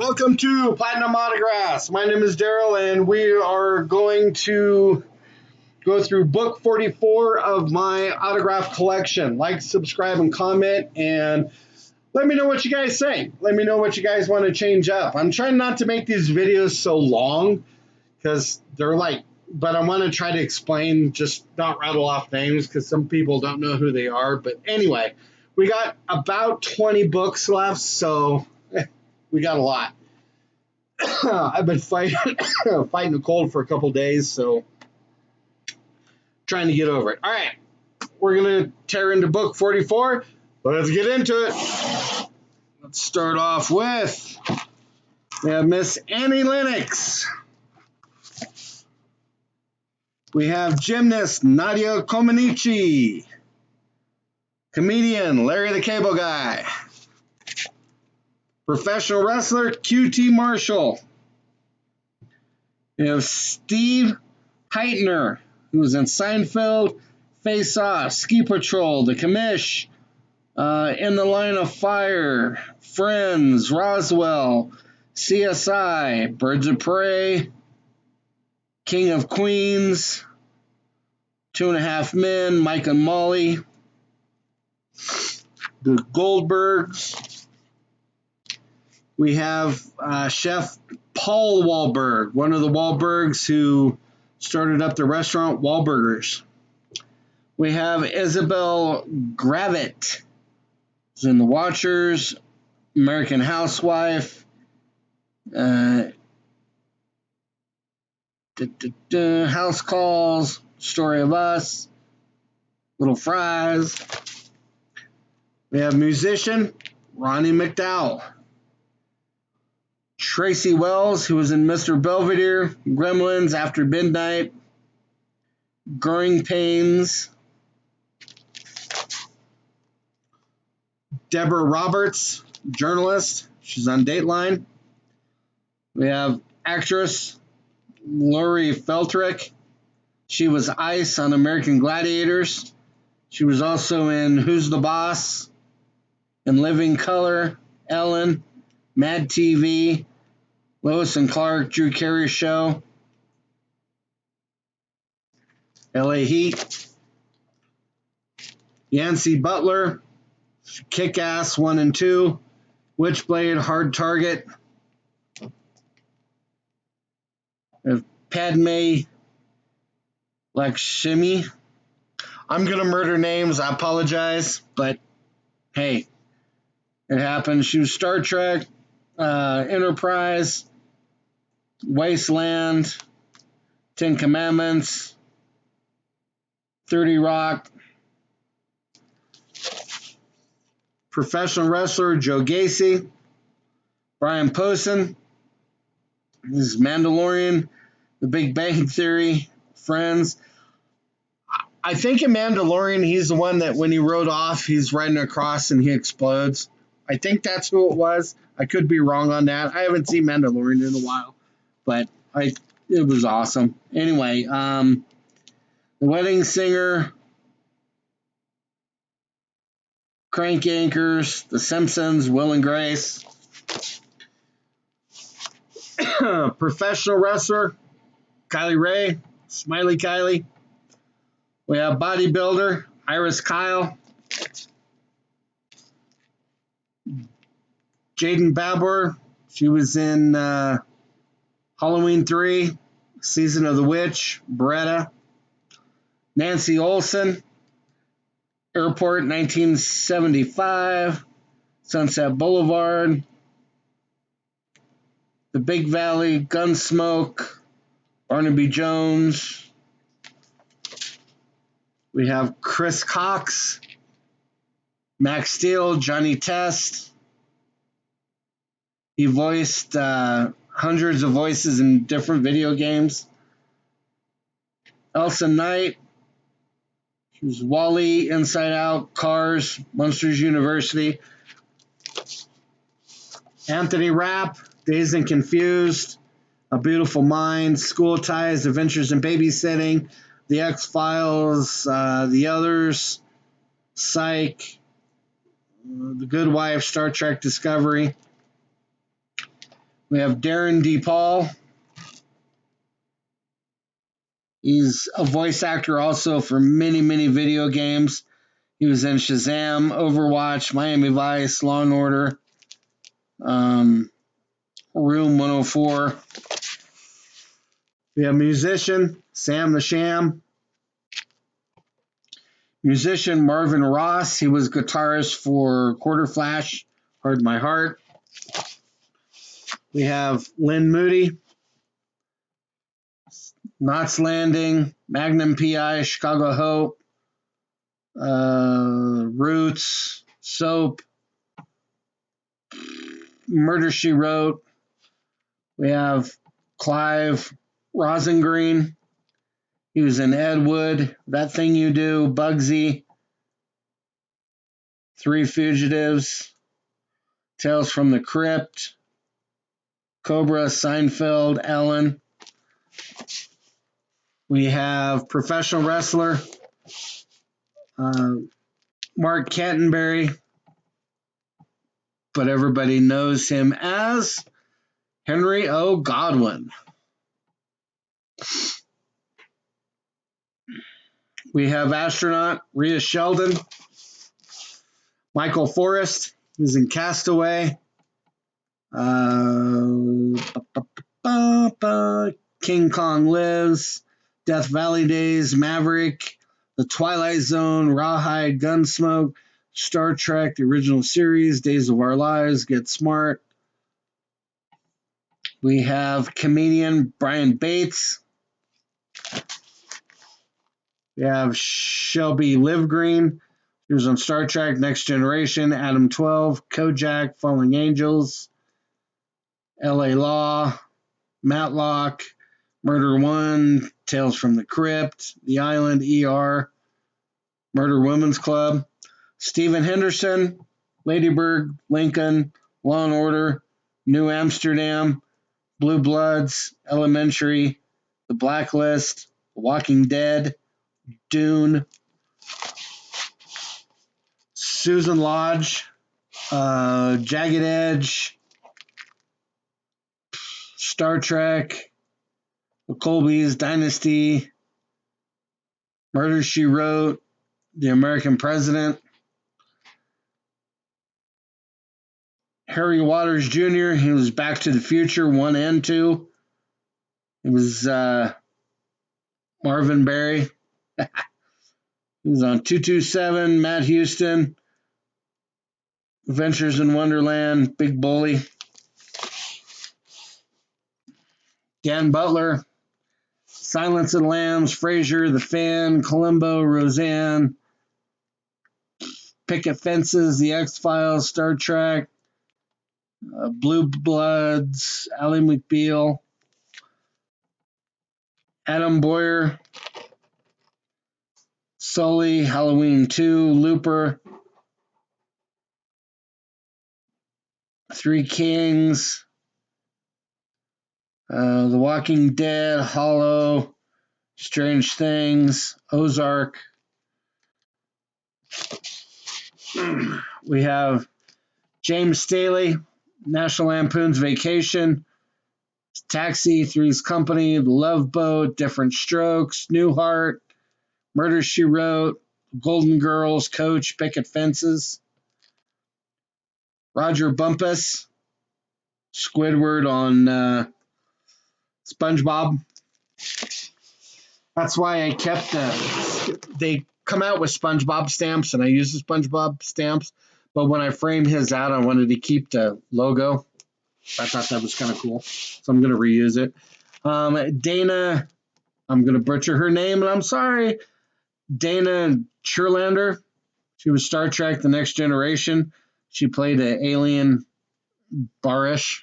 Welcome to Platinum Autographs. My name is Daryl, and we are going to go through book 44 of my autograph collection. Like, subscribe, and comment, and let me know what you guys think. Let me know what you guys want to change up. I'm trying not to make these videos so long because they're but I want to try to explain, just not rattle off names because some people don't know who they are. But anyway, we got about 20 books left, so we got a lot. I've been fighting a cold for a couple days, so trying to get over it. All right, we're going to tear into book 44. Let's get into it. Let's start off with, we have Miss Annie Lennox. We have gymnast Nadia Comaneci. Comedian Larry the Cable Guy. Professional wrestler QT Marshall. We have Steve Heitner, who was in Seinfeld, Face Off, Ski Patrol, The Commish, In the Line of Fire, Friends, Roswell, CSI, Birds of Prey, King of Queens, Two and a Half Men, Mike and Molly, The Goldbergs. We have Chef Paul Wahlberg, one of the Wahlbergs who started up the restaurant Wahlburgers. We have Isabel Gravett, who's in The Watchers, American Housewife, House Calls, Story of Us, Little Fries. We have musician Ronnie McDowell. Tracy Wells, who was in Mr. Belvedere, Gremlins, After Midnight, Growing Pains. Deborah Roberts, journalist. She's on Dateline. We have actress Lori Feltrick. She was Ice on American Gladiators. She was also in Who's the Boss, in Living Color, Ellen, Mad TV, Lois and Clark, Drew Carey Show, LA Heat. Yancy Butler, Kick-Ass 1 and 2, Witchblade, Hard Target. Padme Lakshmi. I'm going to murder names. I apologize, but hey, it happens. She was Star Trek, Enterprise, Wasteland, Ten Commandments, 30 Rock. Professional wrestler Joe Gacy. Brian Posehn. This is Mandalorian, The Big Bang Theory, Friends. I think in Mandalorian, he's the one that when he rode off, he's riding across and he explodes. I think that's who it was. I could be wrong on that. I haven't seen Mandalorian in a while, but it was awesome. Anyway, The Wedding Singer, Crank Yankers, The Simpsons, Will and Grace. Professional wrestler Kylie Ray, Smiley Kylie. We have bodybuilder Iris Kyle. Jaden Babor, she was in Halloween 3, Season of the Witch, Beretta. Nancy Olson, Airport 1975, Sunset Boulevard, The Big Valley, Gunsmoke, Barnaby Jones. We have Chris Cox, Max Steel, Johnny Test. He voiced hundreds of voices in different video games. Elsa Knight. She was Wally, Inside Out, Cars, Monsters University. Anthony Rapp, Dazed and Confused, A Beautiful Mind, School Ties, Adventures in Babysitting, The X-Files, The Others, Psych, The Good Wife, Star Trek Discovery. We have Darren DePaul. He's a voice actor also for many, many video games. He was in Shazam, Overwatch, Miami Vice, Law and Order, Room 104. We have musician Sam the Sham. Musician Marvin Ross. He was guitarist for Quarter Flash, Hard My Heart. We have Lynn Moody. Knots Landing, Magnum PI, Chicago Hope, Roots, Soap, Murder, She Wrote. We have Clive Rosengreen. He was in Ed Wood, That Thing You Do, Bugsy, Three Fugitives, Tales from the Crypt, Cobra, Seinfeld, Ellen. We have professional wrestler Mark Canterbury, but everybody knows him as Henry O. Godwin. We have astronaut Rhea Sheldon, Michael Forrest, who's in Castaway, King Kong Lives, Death Valley Days, Maverick, The Twilight Zone, Rawhide, Gunsmoke, Star Trek, the original series, Days of Our Lives, Get Smart. We have comedian Brian Bates. We have Shelby Livegreen. He was on Star Trek, Next Generation, Adam 12, Kojak, Falling Angels, L.A. Law, Matlock, Murder One, Tales from the Crypt, The Island, ER, Murder Women's Club, Stephen Henderson, Ladybird, Lincoln, Law and Order, New Amsterdam, Blue Bloods, Elementary, The Blacklist, The Walking Dead, Dune, Susan Lodge, Jagged Edge, Star Trek, The Colbys, Dynasty, Murder, She Wrote, The American President, Harry Waters Jr., he was Back to the Future 1 and 2. It was Marvin Berry. He was on 227, Matt Houston, Adventures in Wonderland, Big Bully. Dan Butler, Silence of the Lambs, Frasier, The Fan, Columbo, Roseanne, Picket Fences, The X-Files, Star Trek, Blue Bloods, Ally McBeal, Adam Boyer, Sully, Halloween 2, Looper, Three Kings, The Walking Dead, Hollow, Strange Things, Ozark. We have James Staley, National Lampoon's Vacation, Taxi, Three's Company, The Love Boat, Different Strokes, Newhart, Murder, She Wrote, Golden Girls, Coach, Picket Fences. Roger Bumpus, Squidward on SpongeBob. That's why I kept they come out with SpongeBob stamps, and I use the SpongeBob stamps. But when I framed his out, I wanted to keep the logo. I thought that was kind of cool, so I'm going to reuse it. Dana, I'm going to butcher her name, and I'm sorry. Dana Sherlander. She was Star Trek: The Next Generation. She played an alien Barish.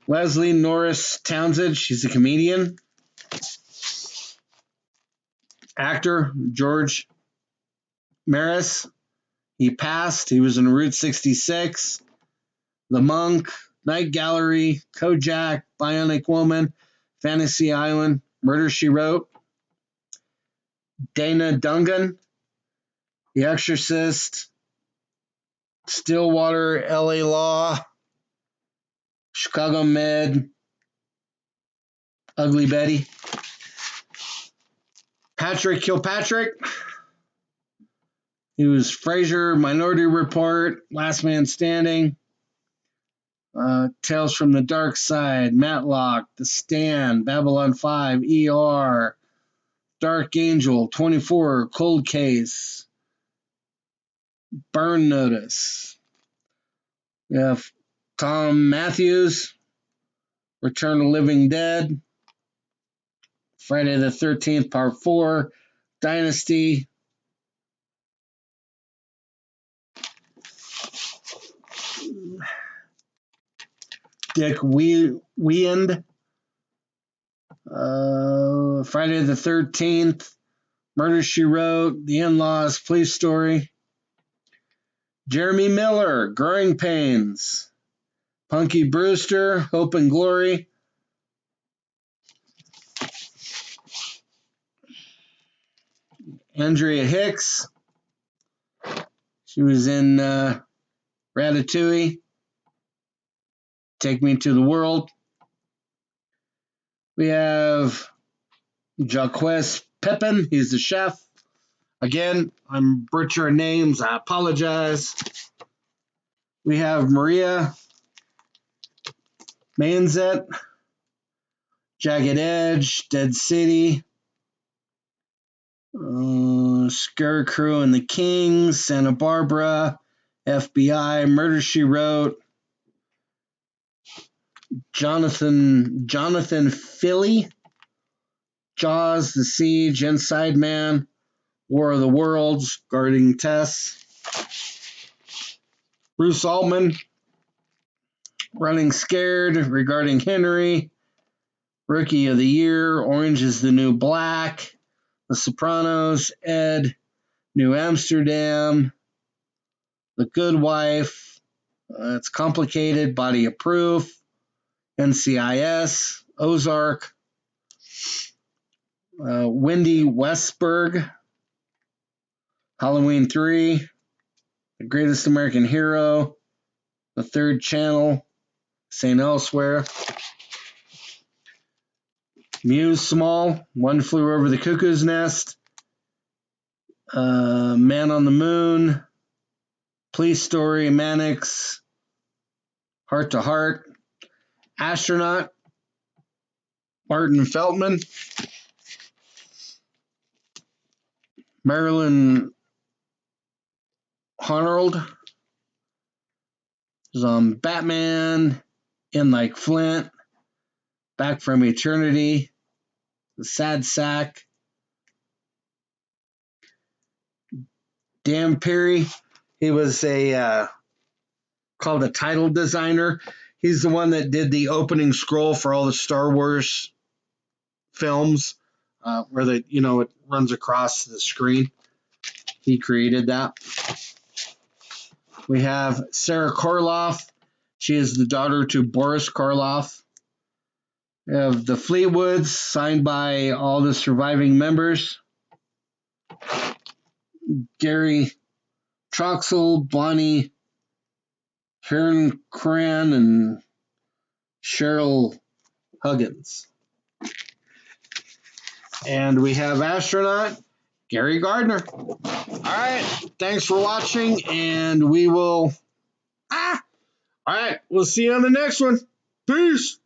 Leslie Norris Townsend. She's a comedian. Actor George Maris. He passed. He was in Route 66. The Monk, Night Gallery, Kojak, Bionic Woman, Fantasy Island, Murder, She Wrote. Dana Dungan, The Exorcist, Stillwater, L.A. Law, Chicago Med, Ugly Betty. Patrick Kilpatrick. He was Frasier, Minority Report, Last Man Standing, Tales from the Dark Side, Matlock, The Stand, Babylon 5, ER, Dark Angel, 24, Cold Case, Burn Notice. We have Tom Matthews, Return of the Living Dead, Friday the 13th, Part 4, Dynasty. Dick Weand, Friday the 13th, Murder, She Wrote, The In-Laws, Police Story. Jeremy Miller, Growing Pains, Punky Brewster, Hope and Glory. Andrea Hicks, she was in Ratatouille, Take Me to the World. We have Jacques Pepin, he's the chef. Again, I'm butchering names, I apologize. We have Maria Manzet, Jagged Edge, Dead City, Scarecrow and the Kings, Santa Barbara, FBI, Murder, She Wrote, Jonathan Philly, Jaws, The Siege, Inside Man, War of the Worlds, Guarding Tess, Bruce Altman, Running Scared, Regarding Henry, Rookie of the Year, Orange is the New Black, The Sopranos, Ed, New Amsterdam, The Good Wife, It's Complicated, Body of Proof, NCIS, Ozark, Wendy Westberg, Halloween 3, The Greatest American Hero, The Third Channel, St. Elsewhere, Muse Small, One Flew Over the Cuckoo's Nest, Man on the Moon, Police Story, Mannix, Heart to Heart, Astronaut, Martin Feldman, Marilyn Honold, Batman, In Like Flint, Back from Eternity, The Sad Sack, Dan Perry. He was called a title designer. He's the one that did the opening scroll for all the Star Wars films, where it runs across the screen. He created that. We have Sarah Karloff. She is the daughter to Boris Karloff. We have the Fleetwoods, signed by all the surviving members. Gary Troxel, Bonnie Kern, and Cheryl Huggins. And we have Astronaut, Gary Gardner. All right, thanks for watching, and we will... All right, we'll see you on the next one. Peace.